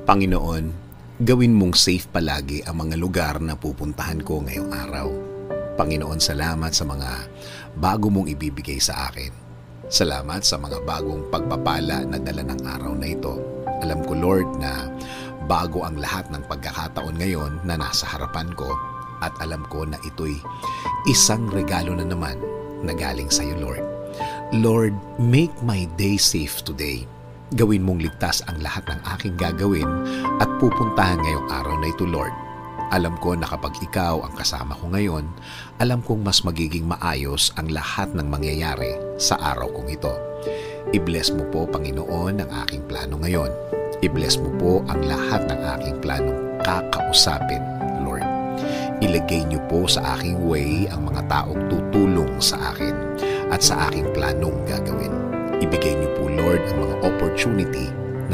Panginoon, gawin mong safe palagi ang mga lugar na pupuntahan ko ngayong araw. Panginoon, salamat sa mga bago mong ibibigay sa akin. Salamat sa mga bagong pagpapala na dala ng araw na ito. Alam ko, Lord, na bago ang lahat ng pagkakataon ngayon na nasa harapan ko, at alam ko na ito'y isang regalo na naman na galing sa iyo, Lord. Lord, make my day safe today. Gawin mong ligtas ang lahat ng aking gagawin at pupuntahan ngayong araw na ito, Lord. Alam ko na kapag ikaw ang kasama ko ngayon, alam kong mas magiging maayos ang lahat ng mangyayari sa araw kong ito. I-bless mo po, Panginoon, ang aking plano ngayon. I-bless mo po ang lahat ng aking planong kakausapin, Lord. Ilagay niyo po sa aking way ang mga taong tutulong sa akin at sa aking planong gagawin. Ibigay niyo po, Lord, ang mga opportunity na